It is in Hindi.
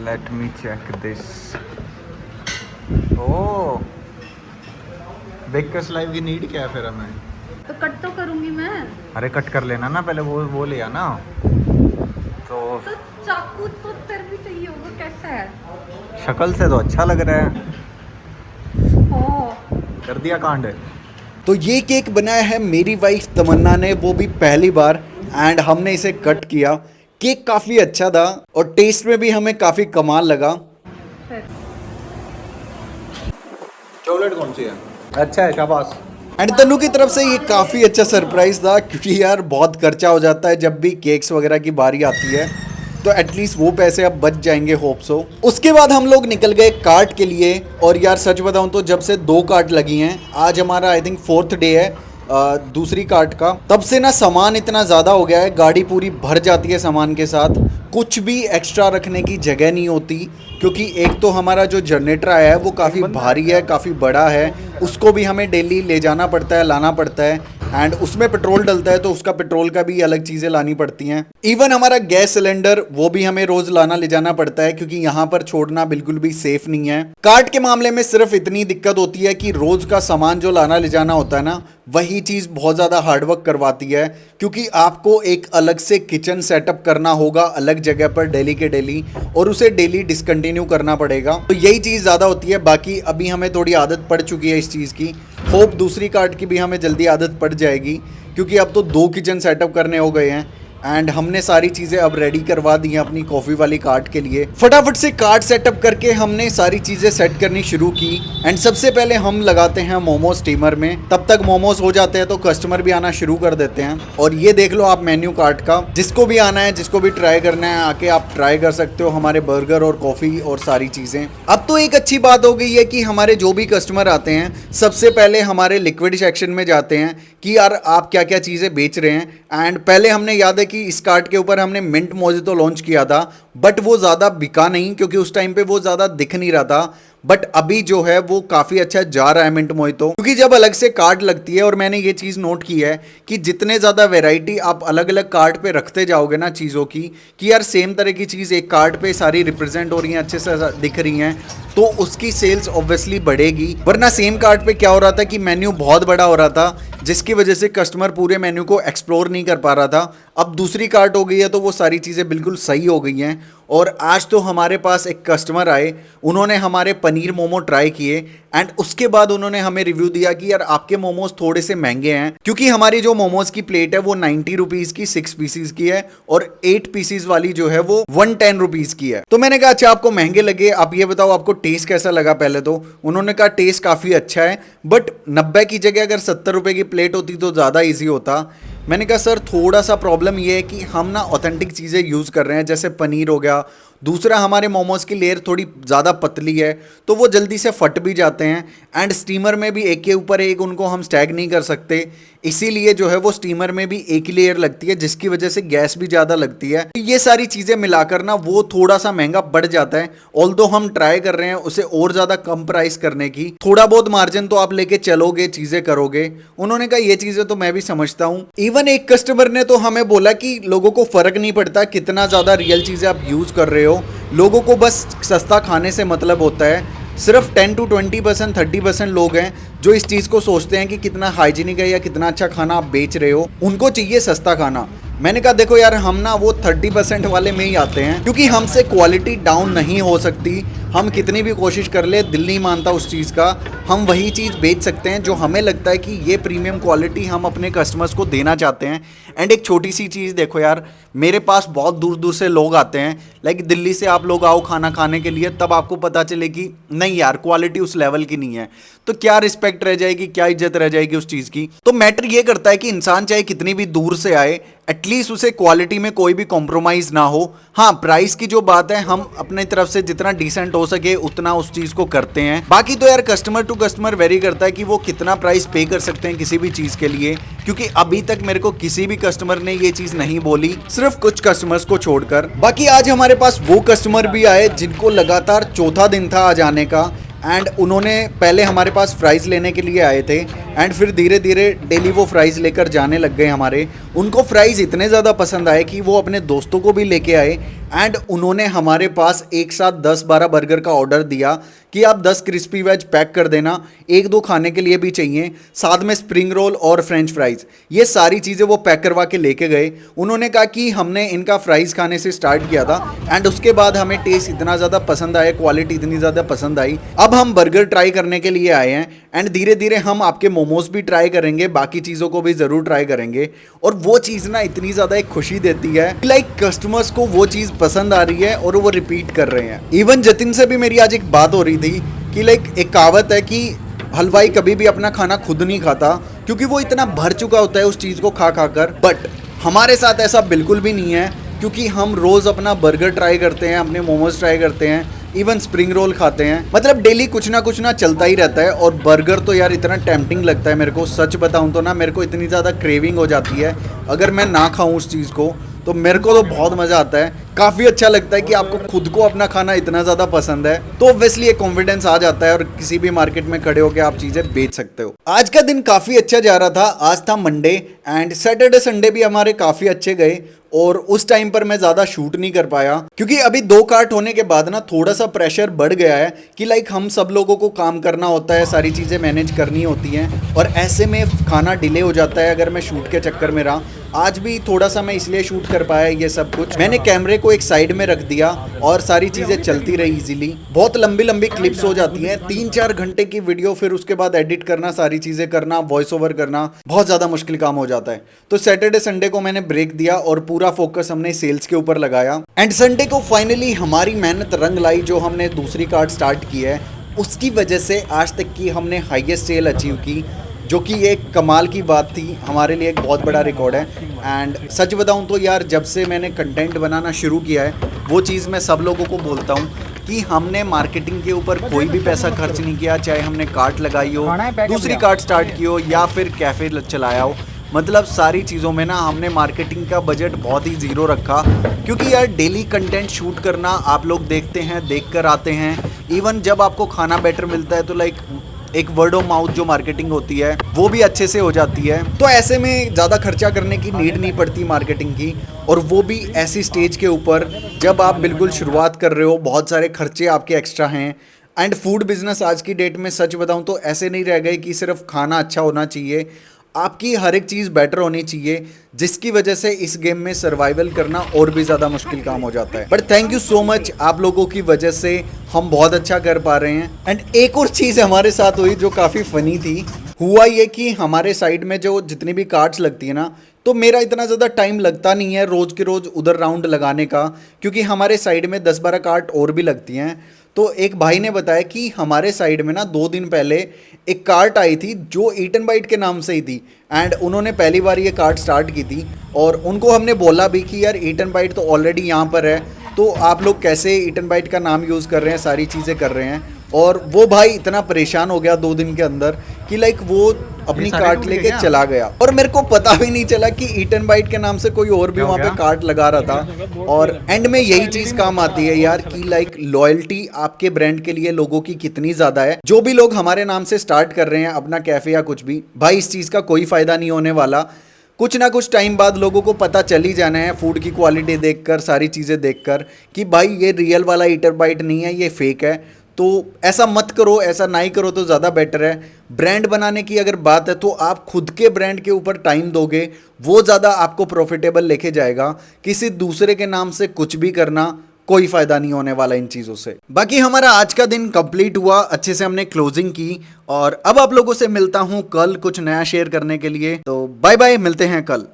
Let me check this. Oh, Bakers Live की नीड क्या है फिर हमें? तो कट तो करूंगी मैं। अरे कट कर लेना ना पहले, वो ले आना। तो चाकू तो तेरे भी चाहिए होगा, कैसा है? शक्ल से तो अच्छा लग रहा है। ओह, कर दिया कांड। तो ये केक बनाया है मेरी वाइफ तमन्ना ने, वो भी पहली बार, एंड हमने इसे कट किया। केक काफ़ी अच्छा था और टेस्ट में भी हमें काफ़ी कमाल लगा। चॉकलेट कौन सी है? अच्छा है, शाबाश। एंड तनु की तरफ से ये काफ़ी अच्छा सरप्राइज था, क्योंकि यार बहुत खर्चा हो जाता है जब भी केक्स वगैरह की बारी आती है, तो एटलीस्ट वो पैसे अब बच जाएंगे, होप सो। उसके बाद हम लोग निकल गए कार्ट के लिए, और यार सच बताऊं तो जब से 2 कार्ट लगी हैं, आज हमारा आई थिंक 4th डे है दूसरी कार्ट का, तब से ना सामान इतना ज़्यादा हो गया है, गाड़ी पूरी भर जाती है सामान के साथ, कुछ भी एक्स्ट्रा रखने की जगह नहीं होती। क्योंकि एक तो हमारा जो जनरेटर आया है वो काफ़ी भारी है, काफ़ी बड़ा है, उसको भी हमें डेली ले जाना पड़ता है, लाना पड़ता है, एंड उसमें पेट्रोल डलता है, तो उसका पेट्रोल का भी अलग चीज़ें लानी पड़ती हैं। इवन हमारा गैस सिलेंडर वो भी हमें रोज़ लाना ले जाना पड़ता है, क्योंकि यहाँ पर छोड़ना बिल्कुल भी सेफ नहीं है। कार्ट के मामले में सिर्फ इतनी दिक्कत होती है कि रोज़ का सामान जो लाना ले जाना होता है ना, वही चीज़ बहुत ज़्यादा हार्डवर्क करवाती है, क्योंकि आपको एक अलग से किचन सेटअप करना होगा अलग जगह पर डेली के डेली, और उसे डेली डिसकंटिन्यू करना पड़ेगा। तो यही चीज़ ज़्यादा होती है। बाकी अभी हमें थोड़ी आदत पड़ चुकी है इस चीज़ की, होप दूसरी कार्ट की भी हमें जल्दी आदत पड़ जाएगी, क्योंकि अब तो 2 किचन सेटअप करने हो गए हैं, एंड हमने सारी चीज़ें अब रेडी करवा दी हैं अपनी कॉफ़ी वाली कार्ट के लिए। फटाफट से कार्ट सेटअप करके हमने सारी चीज़ें सेट करनी शुरू की, एंड सबसे पहले हम लगाते हैं मोमो स्टीमर में। तब तक मोमोज हो जाते हैं तो कस्टमर भी आना शुरू कर देते हैं। और ये देख लो आप मेन्यू कार्ट का, जिसको भी आना है, जिसको भी ट्राई करना है, आके आप ट्राई कर सकते हो हमारे बर्गर और कॉफ़ी और सारी चीज़ें। अब तो एक अच्छी बात हो गई है कि हमारे जो भी कस्टमर आते हैं सबसे पहले हमारे लिक्विड सेक्शन में जाते हैं कि यार आप क्या क्या चीज़ें बेच रहे हैं। एंड पहले हमने याद है कि इस कार्ट के ऊपर हमने मिंट मोजितो लॉन्च किया था, बट वो ज़्यादा बिका नहीं, क्योंकि उस टाइम पे वो ज़्यादा दिख नहीं रहा था। बट अभी जो है वो काफ़ी अच्छा जा रहा है मिंट मोजितो, क्योंकि जब अलग से कार्ट लगती है, और मैंने ये चीज़ नोट की है कि जितने ज़्यादा वैरायटी आप अलग अलग कार्ट पे रखते जाओगे ना चीज़ों की, कि यार सेम तरह की चीज़ एक कार्ट पे सारी रिप्रेजेंट हो रही हैं, अच्छे से दिख रही हैं, तो उसकी सेल्स ऑब्वियसली बढ़ेगी। वरना सेम कार्ट पे क्या हो रहा था कि मेन्यू बहुत बड़ा हो रहा था, जिसकी वजह से कस्टमर पूरे मेन्यू को एक्सप्लोर नहीं कर पा रहा था। अब दूसरी कार्ट हो गई है तो वो सारी चीज़ें बिल्कुल सही हो गई हैं। और आज तो हमारे पास एक कस्टमर आए, उन्होंने हमारे पनीर मोमो ट्राई किए, एंड उसके बाद उन्होंने हमें रिव्यू दिया कि यार आपके मोमोज थोड़े से महंगे हैं, क्योंकि हमारी जो मोमोज की प्लेट है वो 90 रुपीज़ की 6 पीसीज की है, और 8 पीसीज वाली जो है वो 110 रुपीज़ की है। तो मैंने कहा अच्छा आपको महंगे लगे, आप ये बताओ आपको टेस्ट कैसा लगा पहले तो। उन्होंने कहा टेस्ट काफ़ी अच्छा है, बट 90 की जगह अगर 70 रुपये की प्लेट होती तो ज़्यादा ईजी होता। मैंने कहा सर थोड़ा सा प्रॉब्लम ये है कि हम ना ऑथेंटिक चीज़ें यूज़ कर रहे हैं, जैसे पनीर हो गया, दूसरा हमारे मोमोज़ की लेयर थोड़ी ज़्यादा पतली है, तो वो जल्दी से फट भी जाते हैं, एंड स्टीमर में भी एक के ऊपर एक उनको हम स्टैग नहीं कर सकते, इसीलिए जो है वो स्टीमर में भी एक ही लेयर लगती है, जिसकी वजह से गैस भी ज़्यादा लगती है। ये सारी चीज़ें मिलाकर ना वो थोड़ा सा महंगा बढ़ जाता है। ऑल्दो हम ट्राई कर रहे हैं उसे और ज़्यादा कम प्राइस करने की, थोड़ा बहुत मार्जिन तो आप लेके चलोगे, चीज़ें करोगे। उन्होंने कहा ये चीज़ें तो मैं भी समझता हूँ। इवन एक कस्टमर ने तो हमें बोला कि लोगों को फ़र्क नहीं पड़ता कितना ज़्यादा रियल चीज़ें आप यूज़ कर रहे हो, लोगों को बस सस्ता खाने से मतलब होता है। सिर्फ 10 to 20%, 30% लोग हैं जो इस चीज़ को सोचते हैं कि कितना हाइजीनिक है या कितना अच्छा खाना आप बेच रहे हो, उनको चाहिए सस्ता खाना। मैंने कहा देखो यार हम ना वो 30% वाले में ही आते हैं, क्योंकि हमसे क्वालिटी डाउन नहीं हो सकती। हम कितनी भी कोशिश कर ले, दिल नहीं मानता उस चीज़ का। हम वही चीज़ बेच सकते हैं जो हमें लगता है कि ये प्रीमियम क्वालिटी हम अपने कस्टमर्स को देना चाहते हैं। एंड एक छोटी सी चीज़ देखो यार, मेरे पास बहुत दूर दूर से लोग आते हैं, लाइक दिल्ली से आप लोग आओ खाना खाने के लिए, तब आपको पता चले कि नहीं यार क्वालिटी उस लेवल की नहीं है, तो क्या रिस्पेक्ट रह जाएगी, क्या इज्जत रह जाएगी उस चीज़ की। तो मैटर ये करता है कि इंसान चाहे कितनी भी दूर से आए, एटलीस्ट उसे क्वालिटी में कोई भी कॉम्प्रोमाइज़ ना हो। हाँ, प्राइस की जो बात है हम अपने तरफ से जितना डिसेंट हो सके उतना उस चीज़ को करते हैं। बाकी तो यार कस्टमर टू कस्टमर वेरी करता है कि वो कितना प्राइस पे कर सकते हैं किसी भी चीज़ के लिए, क्योंकि अभी तक मेरे को किसी भी कस्टमर ने ये चीज़ नहीं बोली, सिर्फ कुछ कस्टमर्स को छोड़कर। बाकी आज हमारे पास वो कस्टमर भी आए जिनको लगातार चौथा दिन था आज आने का, एंड उन्होंने पहले हमारे पास फ्राइज़ लेने के लिए आए थे, एंड फिर धीरे धीरे डेली वो फ्राइज़ लेकर जाने लग गए हमारे। उनको फ्राइज़ इतने ज़्यादा पसंद आए कि वो अपने दोस्तों को भी लेके आए एंड उन्होंने हमारे पास एक साथ 10-12 बर्गर का ऑर्डर दिया कि आप 10 क्रिस्पी वेज पैक कर देना, 1-2 खाने के लिए भी चाहिए, साथ में स्प्रिंग रोल और फ्रेंच फ्राइज़। ये सारी चीज़ें वो पैक करवा के लेके गए। उन्होंने कहा कि हमने इनका फ्राइज़ खाने से स्टार्ट किया था एंड उसके बाद हमें टेस्ट इतना ज़्यादा पसंद आया, क्वालिटी इतनी ज़्यादा पसंद आई। अब हम बर्गर ट्राई करने के लिए आए हैं एंड धीरे धीरे हम आपके मोमोज भी ट्राई करेंगे, बाकी चीज़ों को भी ज़रूर ट्राई करेंगे। और वो चीज़ ना इतनी ज़्यादा एक खुशी देती है, लाइक कस्टमर्स को वो चीज़ पसंद आ रही है और वो रिपीट कर रहे हैं। इवन जतिन से भी मेरी आज एक बात हो रही थी कि लाइक एक कहावत है कि हलवाई कभी भी अपना खाना खुद नहीं खाता क्योंकि वो इतना भर चुका होता है उस चीज़ को खा खा कर। बट हमारे साथ ऐसा बिल्कुल भी नहीं है क्योंकि हम रोज़ अपना बर्गर ट्राई करते हैं, अपने मोमोज ट्राई करते हैं, इवन स्प्रिंग रोल खाते हैं। मतलब डेली कुछ ना चलता ही रहता है। और बर्गर तो यार इतना टेम्पटिंग लगता है मेरे को, सच बताऊं तो ना मेरे को इतनी ज़्यादा क्रेविंग हो जाती है अगर मैं ना खाऊं उस चीज़ को, तो मेरे को तो बहुत मज़ा आता है। काफ़ी अच्छा लगता है कि आपको खुद को अपना खाना इतना ज़्यादा पसंद है, तो ऑब्वियसली एक कॉन्फिडेंस आ जाता है और किसी भी मार्केट में खड़े होकर आप चीज़ें बेच सकते हो। आज का दिन काफ़ी अच्छा जा रहा था। आज था मंडे एंड सैटरडे संडे भी हमारे काफ़ी अच्छे गए और उस टाइम पर मैं ज़्यादा शूट नहीं कर पाया क्योंकि अभी 2 कार्ट होने के बाद ना थोड़ा सा प्रेशर बढ़ गया है कि लाइक हम सब लोगों को काम करना होता है, सारी चीज़ें मैनेज करनी होती हैं और ऐसे में खाना डिले हो जाता है अगर मैं शूट के चक्कर में रहा। आज भी थोड़ा सा मैं इसलिए शूट कर पाया ये सब कुछ। मैंने कैमरे को एक साइड में रख दिया और सारी चीज़ें चलती रही इजीली। बहुत लंबी लंबी क्लिप्स हो जाती हैं, 3-4 घंटे की वीडियो, फिर उसके बाद एडिट करना, सारी चीज़ें करना, वॉइस ओवर करना, बहुत ज़्यादा मुश्किल काम हो जाता है। तो सैटरडे संडे को मैंने ब्रेक दिया और पूरा फोकस हमने सेल्स के ऊपर लगाया एंड संडे को फाइनली हमारी मेहनत रंग लाई। जो हमने दूसरी कार्ड स्टार्ट की है उसकी वजह से आज तक की हमने हाईएस्ट सेल अचीव की, जो कि एक कमाल की बात थी, हमारे लिए एक बहुत बड़ा रिकॉर्ड है। एंड सच बताऊं तो यार जब से मैंने कंटेंट बनाना शुरू किया है वो चीज़ मैं सब लोगों को बोलता हूं कि हमने मार्केटिंग के ऊपर कोई भी पैसा खर्च नहीं किया, चाहे हमने कार्ट लगाई हो, दूसरी कार्ट स्टार्ट की हो या फिर कैफ़े चलाया हो। मतलब सारी चीज़ों में ना हमने मार्केटिंग का बजट बहुत ही ज़ीरो रखा क्योंकि यार डेली कंटेंट शूट करना आप लोग देखते हैं, देख कर आते हैं। इवन जब आपको खाना बेटर मिलता है तो लाइक एक वर्ड ऑफ माउथ जो मार्केटिंग होती है वो भी अच्छे से हो जाती है। तो ऐसे में ज़्यादा खर्चा करने की नीड नहीं पड़ती मार्केटिंग की, और वो भी ऐसी स्टेज के ऊपर जब आप बिल्कुल शुरुआत कर रहे हो, बहुत सारे खर्चे आपके एक्स्ट्रा हैं। एंड फूड बिजनेस आज की डेट में सच बताऊं तो ऐसे नहीं रह गए कि सिर्फ खाना अच्छा होना चाहिए, आपकी हर एक चीज़ बेटर होनी चाहिए, जिसकी वजह से इस गेम में सर्वाइवल करना और भी ज़्यादा मुश्किल काम हो जाता है। But thank you so much, आप लोगों की वजह से हम बहुत अच्छा कर पा रहे हैं। एंड एक और चीज़ हमारे साथ हुई जो काफ़ी फ़नी थी। हुआ ये कि हमारे साइड में जो जितनी भी कार्ड्स लगती है ना, तो मेरा इतना ज़्यादा टाइम लगता नहीं है रोज़ के रोज़ उधर राउंड लगाने का, क्योंकि हमारे साइड में 10-12 कार्ट और भी लगती हैं। तो एक भाई ने बताया कि हमारे साइड में ना 2 दिन पहले एक कार्ट आई थी जो ईट एंड बाइट के नाम से ही थी एंड उन्होंने पहली बार ये कार्ट स्टार्ट की थी। और उनको हमने बोला भी कि यार ईट एंड बाइट तो ऑलरेडी यहाँ पर है, तो आप लोग कैसे ईट एंड बाइट का नाम यूज़ कर रहे हैं, सारी चीज़ें कर रहे हैं। और वो भाई इतना परेशान हो गया 2 दिन के अंदर कि लाइक वो अपनी कार्ट लेके चला गया और मेरे को पता भी नहीं चला कि ईट एंड बाइट के नाम से कोई और भी वहाँ पे कार्ट लगा रहा था। और एंड में यही चीज़ काम आती है यार कि लाइक लॉयल्टी आपके ब्रांड के लिए लोगों की कितनी ज़्यादा है। जो भी लोग हमारे नाम से स्टार्ट कर रहे हैं अपना कैफ़े या कुछ भी, भाई इस चीज़ का कोई फ़ायदा नहीं होने वाला। कुछ ना कुछ टाइम बाद लोगों को पता चल ही जाना है फूड की क्वालिटी देखकर, सारी चीज़ें देखकर, कि भाई ये रियल वाला ईटर बाइट नहीं है, ये फेक है। तो ऐसा मत करो, ऐसा नहीं करो तो ज़्यादा बेटर है। ब्रांड बनाने की अगर बात है तो आप खुद के ब्रांड के ऊपर टाइम दोगे, वो ज़्यादा आपको प्रॉफिटेबल लेके जाएगा। किसी दूसरे के नाम से कुछ भी करना कोई फ़ायदा नहीं होने वाला इन चीज़ों से। बाकी हमारा आज का दिन कंप्लीट हुआ, अच्छे से हमने क्लोजिंग की और अब आप लोगों से मिलता हूँ कल कुछ नया शेयर करने के लिए। तो बाय बाय, मिलते हैं कल।